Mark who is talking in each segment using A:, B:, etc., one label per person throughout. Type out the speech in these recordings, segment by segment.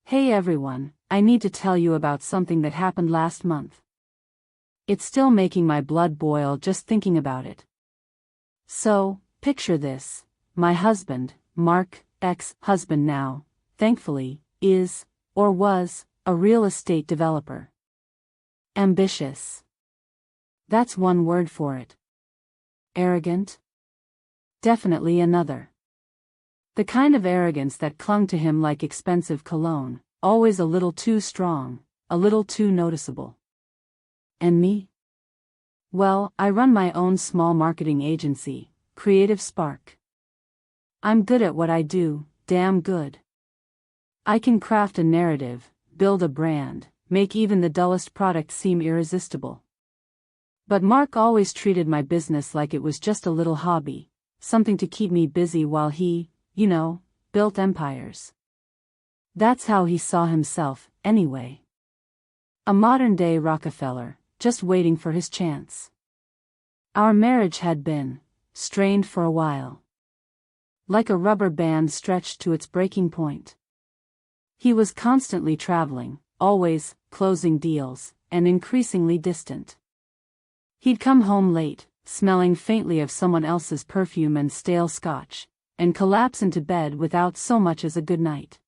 A: Hey everyone, I need to tell you about something that happened last month. It's still making my blood boil just thinking about it. So, picture this. My husband, Mark, ex-husband now, thankfully, is, or was, a real estate developer. Ambitious. That's one word for it. Arrogant? Definitely another. The kind of arrogance that clung to him like expensive cologne, always a little too strong, a little too noticeable. And me? Well, I run my own small marketing agency, Creative Spark. I'm good at what I do, damn good. I can craft a narrative, build a brand, make even the dullest product seem irresistible. But Mark always treated my business like it was just a little hobby, something to keep me busy while he, built empires. That's how he saw himself, anyway. A modern-day Rockefeller, just waiting for his chance. Our marriage had been strained for a while. Like a rubber band stretched to its breaking point. He was constantly traveling, always closing deals, and increasingly distant. He'd come home late, smelling faintly of someone else's perfume and stale scotch, and collapse into bed without so much as a good night.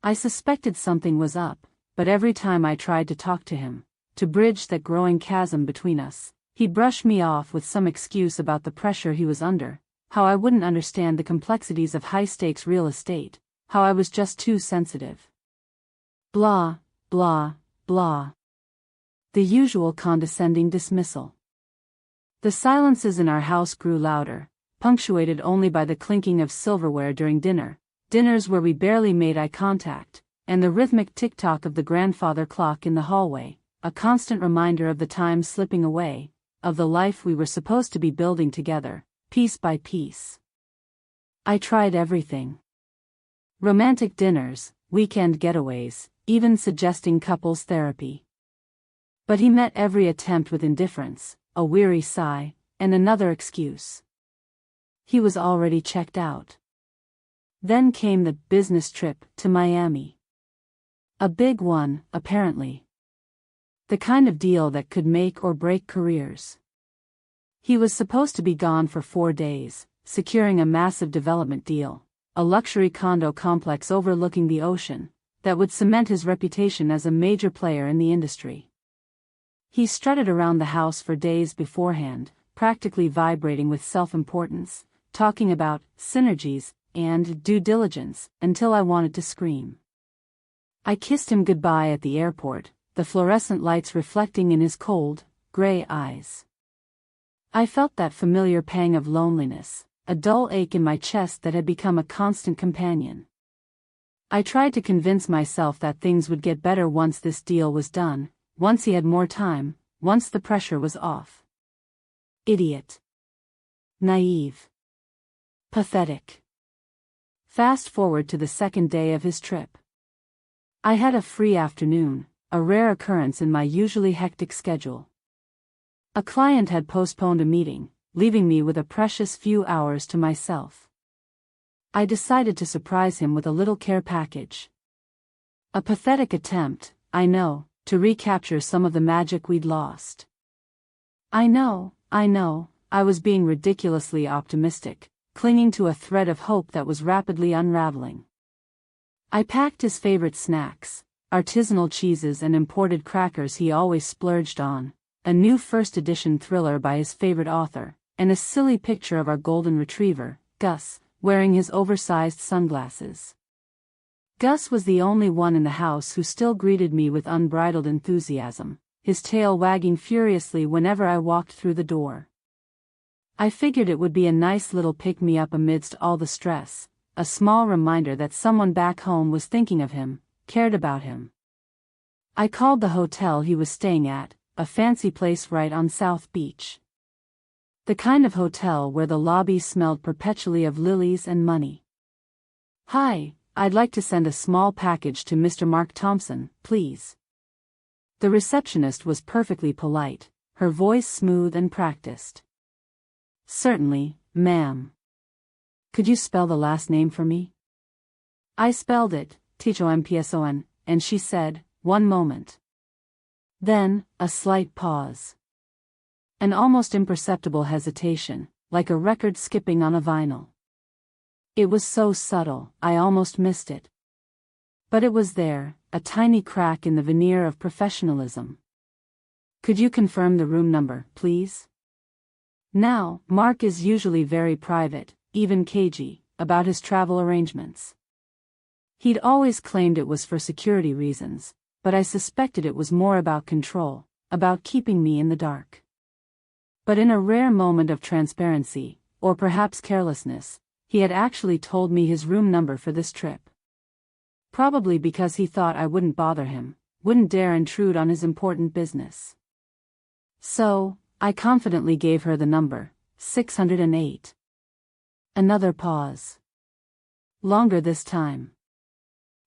A: I suspected something was up, but every time I tried to talk to him, to bridge that growing chasm between us, he'd brush me off with some excuse about the pressure he was under, how I wouldn't understand the complexities of high-stakes real estate, how I was just too sensitive. Blah, blah, blah. The usual condescending dismissal. The silences in our house grew louder, punctuated only by the clinking of silverware during dinners where we barely made eye contact, and the rhythmic tick-tock of the grandfather clock in the hallway, a constant reminder of the time slipping away, of the life we were supposed to be building together, piece by piece. I tried everything. Romantic dinners, weekend getaways, even suggesting couples therapy. But he met every attempt with indifference, a weary sigh, and another excuse. He was already checked out. Then came the business trip to Miami. A big one, apparently. The kind of deal that could make or break careers. He was supposed to be gone for 4 days, securing a massive development deal, a luxury condo complex overlooking the ocean, that would cement his reputation as a major player in the industry. He strutted around the house for days beforehand, practically vibrating with self-importance, talking about synergies and due diligence, until I wanted to scream. I kissed him goodbye at the airport, the fluorescent lights reflecting in his cold, gray eyes. I felt that familiar pang of loneliness, a dull ache in my chest that had become a constant companion. I tried to convince myself that things would get better once this deal was done, once he had more time, once the pressure was off. Idiot. Naive. Pathetic. Fast forward to the second day of his trip. I had a free afternoon, a rare occurrence in my usually hectic schedule. A client had postponed a meeting, leaving me with a precious few hours to myself. I decided to surprise him with a little care package. A pathetic attempt, I know, to recapture some of the magic we'd lost. I know, I was being ridiculously optimistic, clinging to a thread of hope that was rapidly unraveling. I packed his favorite snacks, artisanal cheeses and imported crackers he always splurged on, a new first edition thriller by his favorite author, and a silly picture of our golden retriever, Gus, wearing his oversized sunglasses. Gus was the only one in the house who still greeted me with unbridled enthusiasm, his tail wagging furiously whenever I walked through the door. I figured it would be a nice little pick-me-up amidst all the stress, a small reminder that someone back home was thinking of him, cared about him. I called the hotel he was staying at, a fancy place right on South Beach. The kind of hotel where the lobby smelled perpetually of lilies and money. "Hi, I'd like to send a small package to Mr. Mark Thompson, please." The receptionist was perfectly polite, her voice smooth and practiced. "Certainly, ma'am. Could you spell the last name for me?" I spelled it, THOMPSON, and she said, "One moment." Then, a slight pause. An almost imperceptible hesitation, like a record skipping on a vinyl. It was so subtle, I almost missed it. But it was there, a tiny crack in the veneer of professionalism. "Could you confirm the room number, please?" Now, Mark is usually very private, even cagey, about his travel arrangements. He'd always claimed it was for security reasons, but I suspected it was more about control, about keeping me in the dark. But in a rare moment of transparency, or perhaps carelessness, he had actually told me his room number for this trip. Probably because he thought I wouldn't bother him, wouldn't dare intrude on his important business. So, I confidently gave her the number, 608. Another pause. Longer this time.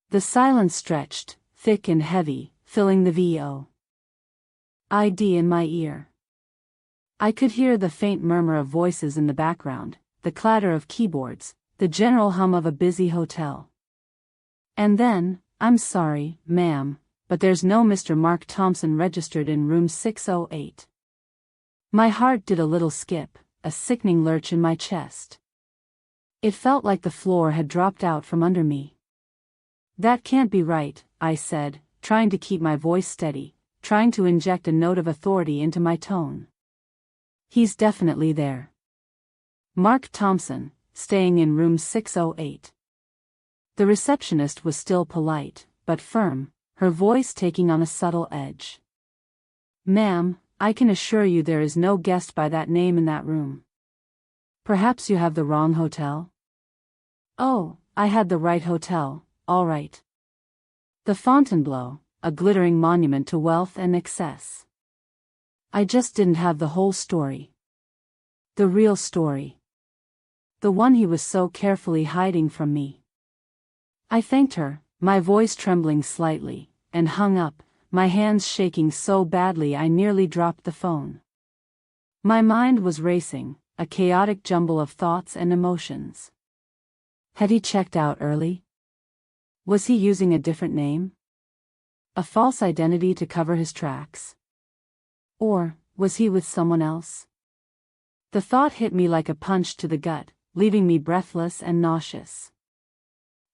A: The silence stretched, thick and heavy, filling the VOID in my ear. I could hear the faint murmur of voices in the background, the clatter of keyboards, the general hum of a busy hotel. And then, "I'm sorry, ma'am, but there's no Mr. Mark Thompson registered in room 608. My heart did a little skip, a sickening lurch in my chest. It felt like the floor had dropped out from under me. "That can't be right," I said, trying to keep my voice steady, trying to inject a note of authority into my tone. "He's definitely there. Mark Thompson, staying in room 608. The receptionist was still polite, but firm, her voice taking on a subtle edge. "Ma'am, I can assure you there is no guest by that name in that room. Perhaps you have the wrong hotel?" "Oh, I had the right hotel, all right. The Fontainebleau, a glittering monument to wealth and excess. I just didn't have the whole story. The real story. The one he was so carefully hiding from me." I thanked her, my voice trembling slightly, and hung up, my hands shaking so badly I nearly dropped the phone. My mind was racing, a chaotic jumble of thoughts and emotions. Had he checked out early? Was he using a different name? A false identity to cover his tracks? Or, was he with someone else? The thought hit me like a punch to the gut, leaving me breathless and nauseous.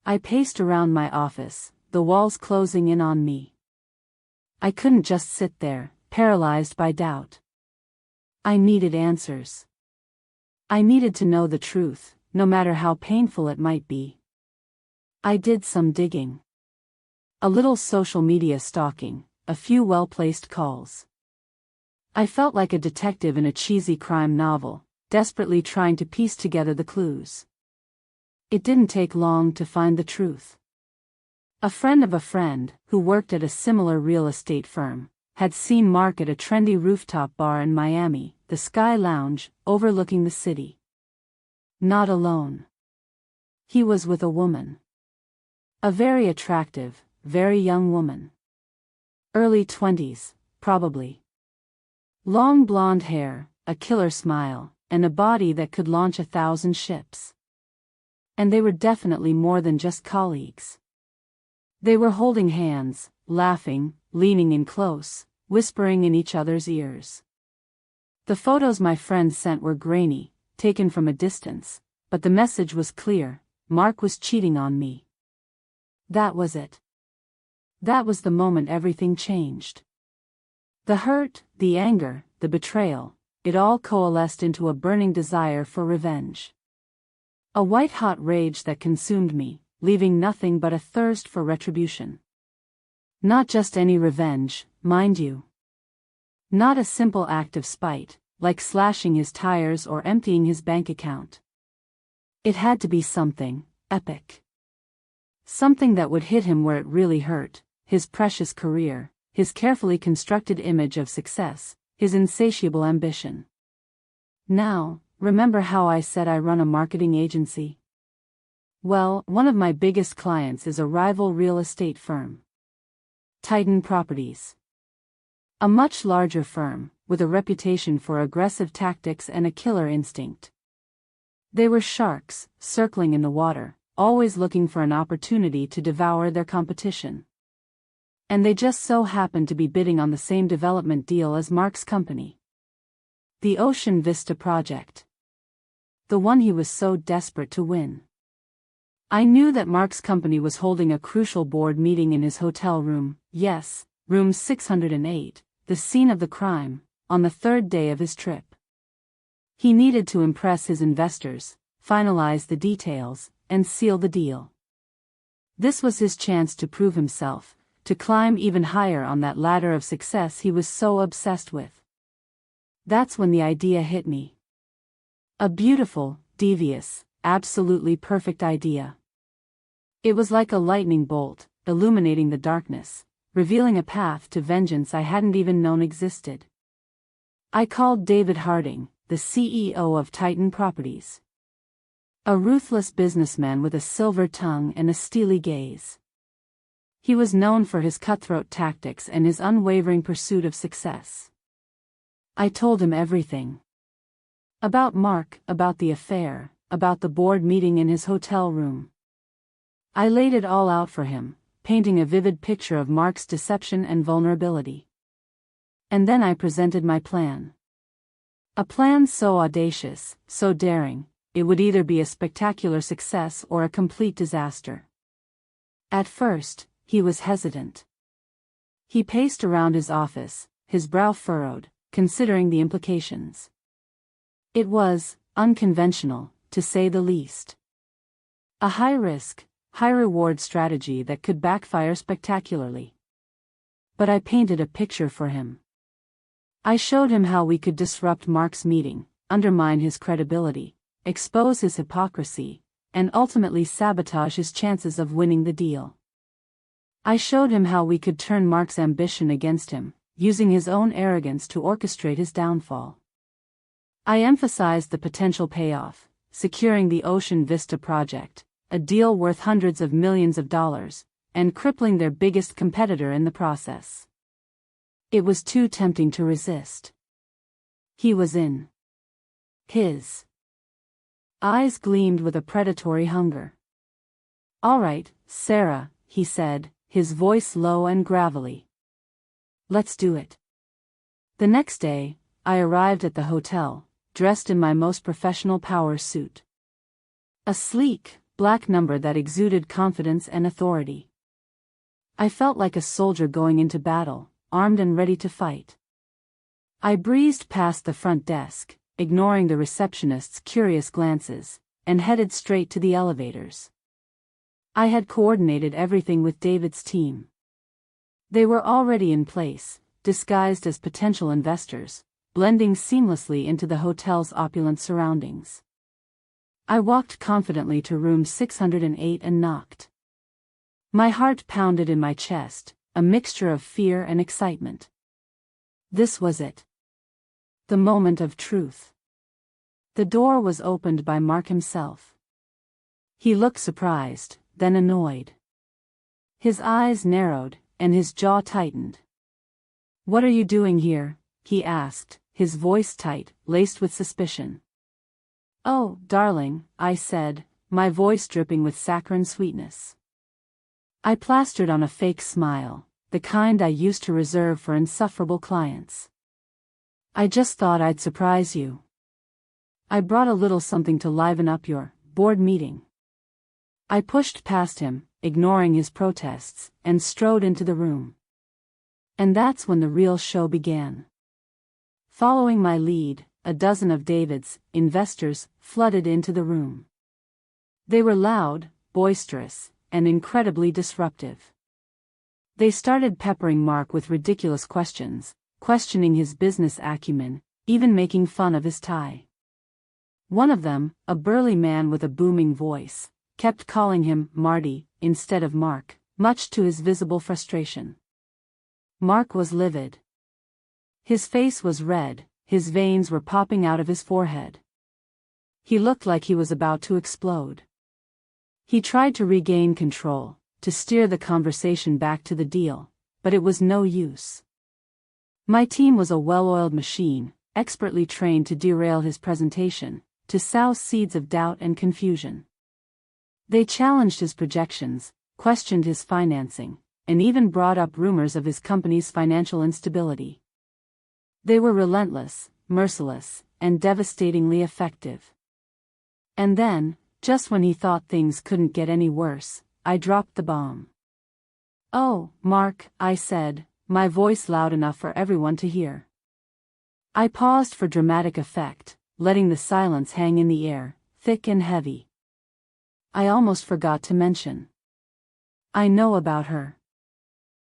A: I paced around my office, the walls closing in on me. I couldn't just sit there, paralyzed by doubt. I needed answers. I needed to know the truth, no matter how painful it might be. I did some digging. A little social media stalking, a few well-placed calls. I felt like a detective in a cheesy crime novel, desperately trying to piece together the clues. It didn't take long to find the truth. A friend of a friend, who worked at a similar real estate firm, had seen Mark at a trendy rooftop bar in Miami, the Sky Lounge, overlooking the city. Not alone. He was with a woman. A very attractive, very young woman. Early 20s, probably. Long blonde hair, a killer smile, and a body that could launch 1,000 ships. And they were definitely more than just colleagues. They were holding hands, laughing, leaning in close, whispering in each other's ears. The photos my friends sent were grainy, taken from a distance, but the message was clear: Mark was cheating on me. That was it. That was the moment everything changed. The hurt, the anger, the betrayal, it all coalesced into a burning desire for revenge. A white-hot rage that consumed me, leaving nothing but a thirst for retribution. Not just any revenge, mind you. Not a simple act of spite, like slashing his tires or emptying his bank account. It had to be something epic. Something that would hit him where it really hurt: his precious career, his carefully constructed image of success, his insatiable ambition. Now, remember how I said I run a marketing agency? Well, one of my biggest clients is a rival real estate firm. Titan Properties. A much larger firm, with a reputation for aggressive tactics and a killer instinct. They were sharks, circling in the water, always looking for an opportunity to devour their competition. And they just so happened to be bidding on the same development deal as Mark's company. The Ocean Vista project. The one he was so desperate to win. I knew that Mark's company was holding a crucial board meeting in his hotel room, yes, room 608, the scene of the crime, on the third day of his trip. He needed to impress his investors, finalize the details, and seal the deal. This was his chance to prove himself, to climb even higher on that ladder of success he was so obsessed with. That's when the idea hit me. A beautiful, devious, absolutely perfect idea. It was like a lightning bolt, illuminating the darkness, revealing a path to vengeance I hadn't even known existed. I called David Harding, the CEO of Titan Properties. A ruthless businessman with a silver tongue and a steely gaze. He was known for his cutthroat tactics and his unwavering pursuit of success. I told him everything. About Mark, about the affair, about the board meeting in his hotel room. I laid it all out for him, painting a vivid picture of Mark's deception and vulnerability. And then I presented my plan. A plan so audacious, so daring, it would either be a spectacular success or a complete disaster. At first, he was hesitant. He paced around his office, his brow furrowed, considering the implications. It was unconventional, to say the least. A high-risk, high-reward strategy that could backfire spectacularly. But I painted a picture for him. I showed him how we could disrupt Mark's meeting, undermine his credibility, expose his hypocrisy, and ultimately sabotage his chances of winning the deal. I showed him how we could turn Mark's ambition against him, using his own arrogance to orchestrate his downfall. I emphasized the potential payoff, securing the Ocean Vista project, a deal worth hundreds of millions of dollars, and crippling their biggest competitor in the process. It was too tempting to resist. He was in. His eyes gleamed with a predatory hunger. "All right, Sarah," he said, his voice low and gravelly. "Let's do it." The next day, I arrived at the hotel, dressed in my most professional power suit. A sleek, black number that exuded confidence and authority. I felt like a soldier going into battle, armed and ready to fight. I breezed past the front desk, ignoring the receptionist's curious glances, and headed straight to the elevators. I had coordinated everything with David's team. They were already in place, disguised as potential investors, blending seamlessly into the hotel's opulent surroundings. I walked confidently to room 608 and knocked. My heart pounded in my chest, a mixture of fear and excitement. This was it. The moment of truth. The door was opened by Mark himself. He looked surprised, then annoyed. His eyes narrowed, and his jaw tightened. "What are you doing here?" he asked, his voice tight, laced with suspicion. "Oh, darling," I said, my voice dripping with saccharine sweetness. I plastered on a fake smile, the kind I used to reserve for insufferable clients. "I just thought I'd surprise you. I brought a little something to liven up your board meeting." I pushed past him, ignoring his protests, and strode into the room. And that's when the real show began. Following my lead, a dozen of David's investors flooded into the room. They were loud, boisterous, and incredibly disruptive. They started peppering Mark with ridiculous questions, questioning his business acumen, even making fun of his tie. One of them, a burly man with a booming voice, kept calling him Marty instead of Mark, much to his visible frustration. Mark was livid. His face was red, his veins were popping out of his forehead. He looked like he was about to explode. He tried to regain control, to steer the conversation back to the deal, but it was no use. My team was a well-oiled machine, expertly trained to derail his presentation, to sow seeds of doubt and confusion. They challenged his projections, questioned his financing, and even brought up rumors of his company's financial instability. They were relentless, merciless, and devastatingly effective. And then, just when he thought things couldn't get any worse, I dropped the bomb. "Oh, Mark," I said, my voice loud enough for everyone to hear. I paused for dramatic effect, letting the silence hang in the air, thick and heavy. "I almost forgot to mention. I know about her."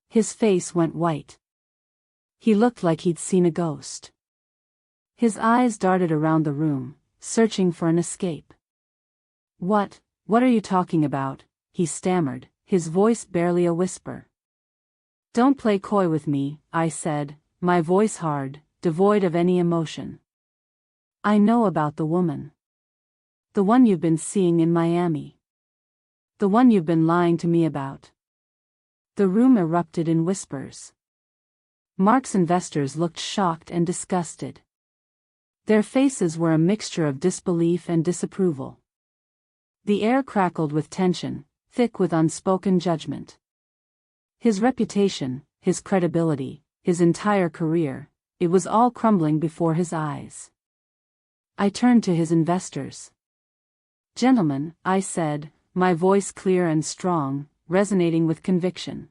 A: His face went white. He looked like he'd seen a ghost. His eyes darted around the room, searching for an escape. What are you talking about?" he stammered, his voice barely a whisper. "Don't play coy with me," I said, my voice hard, devoid of any emotion. "I know about the woman. The one you've been seeing in Miami. The one you've been lying to me about." The room erupted in whispers. Mark's investors looked shocked and disgusted. Their faces were a mixture of disbelief and disapproval. The air crackled with tension, thick with unspoken judgment. His reputation, his credibility, his entire career, it was all crumbling before his eyes. I turned to his investors. "Gentlemen," I said, my voice clear and strong, resonating with conviction.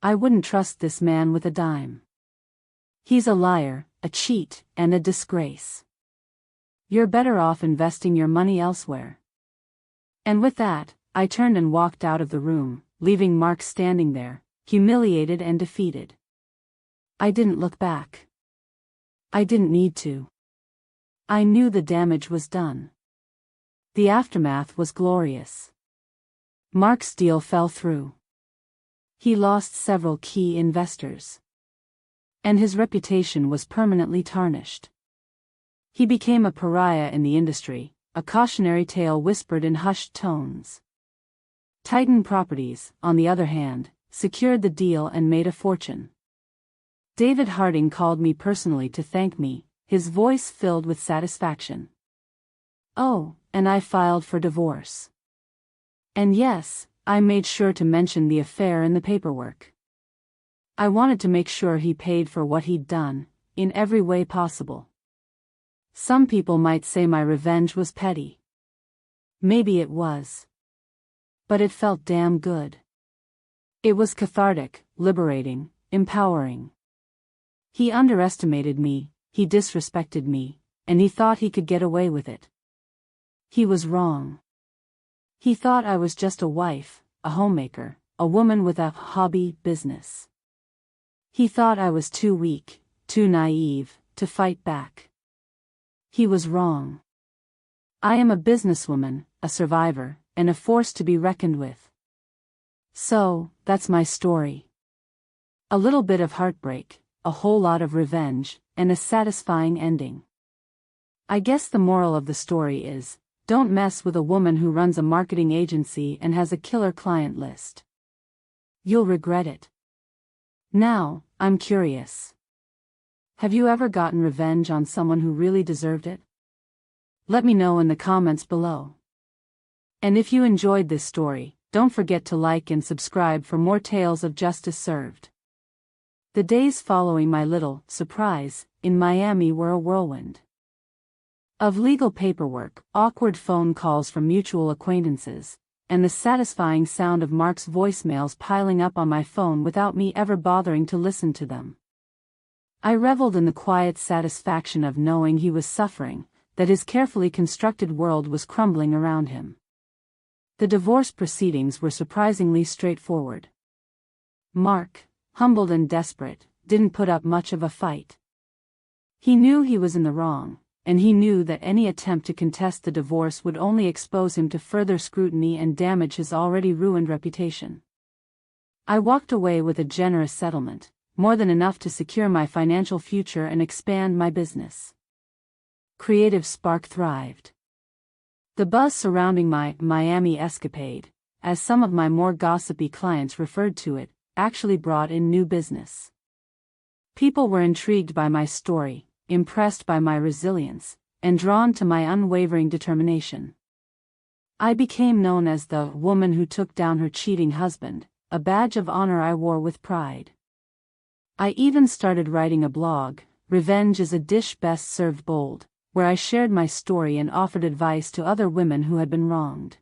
A: "I wouldn't trust this man with a dime. He's a liar, a cheat, and a disgrace. You're better off investing your money elsewhere." And with that, I turned and walked out of the room, leaving Mark standing there, humiliated and defeated. I didn't look back. I didn't need to. I knew the damage was done. The aftermath was glorious. Mark's deal fell through. He lost several key investors. And his reputation was permanently tarnished. He became a pariah in the industry, a cautionary tale whispered in hushed tones. Titan Properties, on the other hand, secured the deal and made a fortune. David Harding called me personally to thank me, his voice filled with satisfaction. Oh, and I filed for divorce. And yes, I made sure to mention the affair in the paperwork. I wanted to make sure he paid for what he'd done, in every way possible. Some people might say my revenge was petty. Maybe it was. But it felt damn good. It was cathartic, liberating, empowering. He underestimated me, he disrespected me, and he thought he could get away with it. He was wrong. He thought I was just a wife, a homemaker, a woman with a hobby business. He thought I was too weak, too naive, to fight back. He was wrong. I am a businesswoman, a survivor, and a force to be reckoned with. So, that's my story. A little bit of heartbreak, a whole lot of revenge, and a satisfying ending. I guess the moral of the story is, don't mess with a woman who runs a marketing agency and has a killer client list. You'll regret it. Now, I'm curious. Have you ever gotten revenge on someone who really deserved it? Let me know in the comments below. And if you enjoyed this story, don't forget to like and subscribe for more tales of justice served. The days following my little surprise in Miami were a whirlwind of legal paperwork, awkward phone calls from mutual acquaintances, and the satisfying sound of Mark's voicemails piling up on my phone without me ever bothering to listen to them. I reveled in the quiet satisfaction of knowing he was suffering, that his carefully constructed world was crumbling around him. The divorce proceedings were surprisingly straightforward. Mark, humbled and desperate, didn't put up much of a fight. He knew he was in the wrong, and he knew that any attempt to contest the divorce would only expose him to further scrutiny and damage his already ruined reputation. I walked away with a generous settlement, more than enough to secure my financial future and expand my business. Creative Spark thrived. The buzz surrounding my Miami escapade, as some of my more gossipy clients referred to it, actually brought in new business. People were intrigued by my story, impressed by my resilience, and drawn to my unwavering determination. I became known as the woman who took down her cheating husband, a badge of honor I wore with pride. I even started writing a blog, Revenge is a Dish Best Served Bold, where I shared my story and offered advice to other women who had been wronged.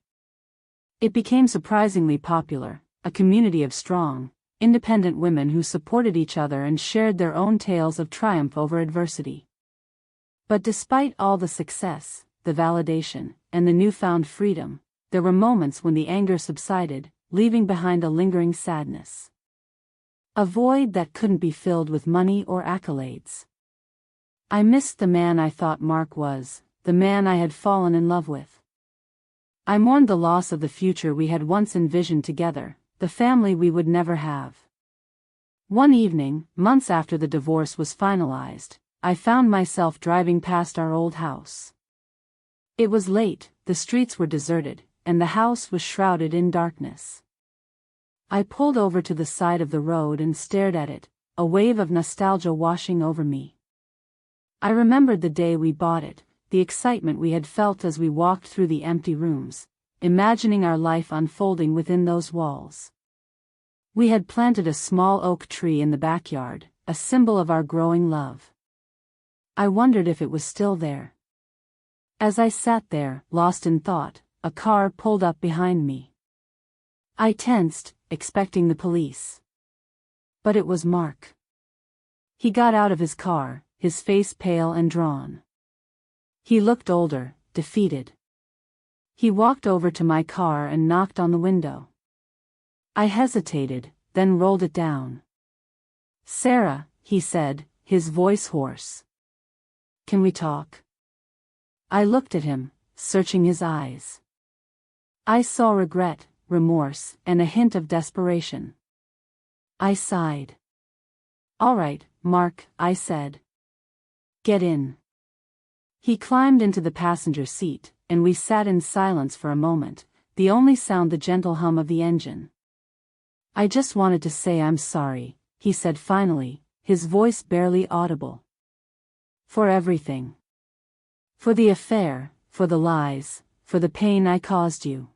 A: It became surprisingly popular, a community of strong, independent women who supported each other and shared their own tales of triumph over adversity. But despite all the success, the validation, and the newfound freedom, there were moments when the anger subsided, leaving behind a lingering sadness. A void that couldn't be filled with money or accolades. I missed the man I thought Mark was, the man I had fallen in love with. I mourned the loss of the future we had once envisioned together, the family we would never have. One evening, months after the divorce was finalized, I found myself driving past our old house. It was late, the streets were deserted, and the house was shrouded in darkness. I pulled over to the side of the road and stared at it, a wave of nostalgia washing over me. I remembered the day we bought it, the excitement we had felt as we walked through the empty rooms, imagining our life unfolding within those walls. We had planted a small oak tree in the backyard, a symbol of our growing love. I wondered if it was still there. As I sat there, lost in thought, a car pulled up behind me. I tensed, expecting the police. But it was Mark. He got out of his car, his face pale and drawn. He looked older, defeated. He walked over to my car and knocked on the window. I hesitated, then rolled it down. "Sarah," he said, his voice hoarse. "Can we talk?" I looked at him, searching his eyes. I saw regret, remorse, and a hint of desperation. I sighed. "All right, Mark," I said. "Get in." He climbed into the passenger seat, and we sat in silence for a moment, the only sound the gentle hum of the engine. "I just wanted to say I'm sorry," he said finally, his voice barely audible. "For everything. For the affair, for the lies, for the pain I caused you."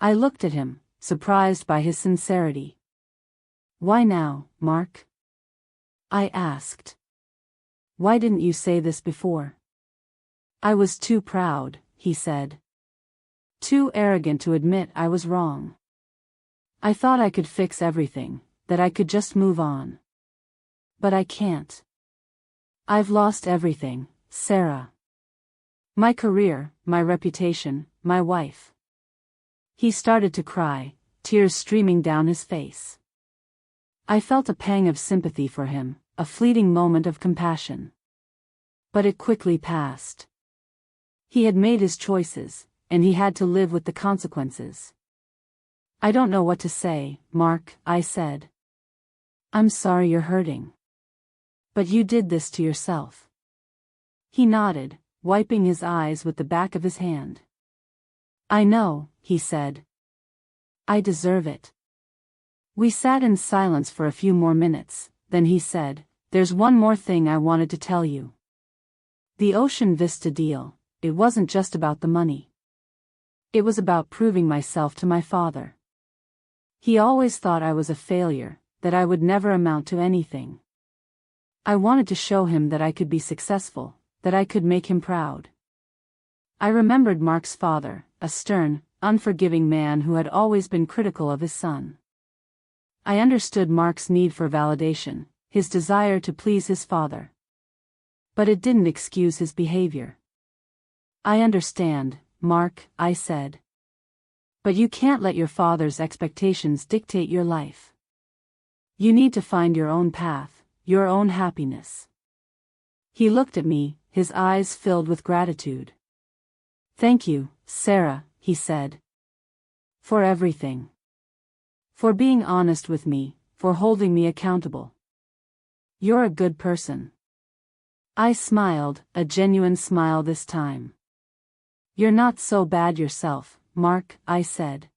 A: I looked at him, surprised by his sincerity. "Why now, Mark?" I asked. "Why didn't you say this before?" "I was too proud," he said. "Too arrogant to admit I was wrong. I thought I could fix everything, that I could just move on. But I can't. I've lost everything, Sarah. My career, my reputation, my wife." He started to cry, tears streaming down his face. I felt a pang of sympathy for him, a fleeting moment of compassion. But it quickly passed. He had made his choices, and he had to live with the consequences. "I don't know what to say, Mark," I said. "I'm sorry you're hurting. But you did this to yourself." He nodded, wiping his eyes with the back of his hand. "I know," he said. "I deserve it." We sat in silence for a few more minutes, then he said, "There's one more thing I wanted to tell you. The Ocean Vista deal, it wasn't just about the money. It was about proving myself to my father. He always thought I was a failure, that I would never amount to anything. I wanted to show him that I could be successful, that I could make him proud." I remembered Mark's father, a stern, unforgiving man who had always been critical of his son. I understood Mark's need for validation, his desire to please his father. But it didn't excuse his behavior. "I understand, Mark," I said. "But you can't let your father's expectations dictate your life. You need to find your own path, your own happiness." He looked at me, his eyes filled with gratitude. "Thank you, Sarah," he said. "For everything. For being honest with me, for holding me accountable. You're a good person." I smiled, a genuine smile this time. "You're not so bad yourself, Mark," I said.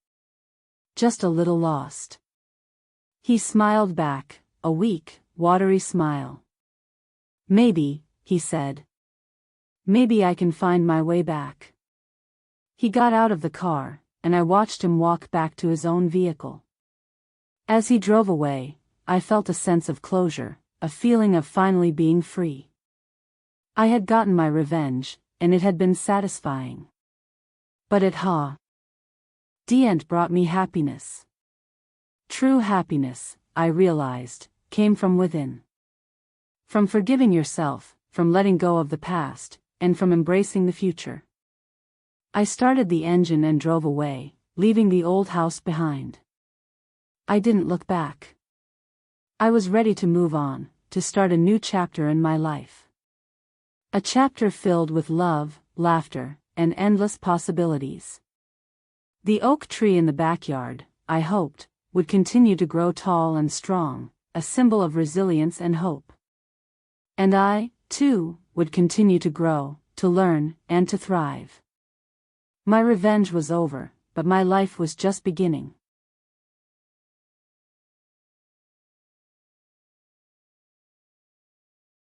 A: "Just a little lost." He smiled back, a weak, watery smile. "Maybe," he said. "Maybe I can find my way back." He got out of the car, and I watched him walk back to his own vehicle. As he drove away, I felt a sense of closure, a feeling of finally being free. I had gotten my revenge, and it had been satisfying. But it hadn't brought me happiness. True happiness, I realized, came from within. From forgiving yourself, from letting go of the past, and from embracing the future. I started the engine and drove away, leaving the old house behind. I didn't look back. I was ready to move on, to start a new chapter in my life. A chapter filled with love, laughter, and endless possibilities. The oak tree in the backyard, I hoped, would continue to grow tall and strong, a symbol of resilience and hope. And I, too, would continue to grow, to learn, and to thrive. My revenge was over, but my life was just beginning.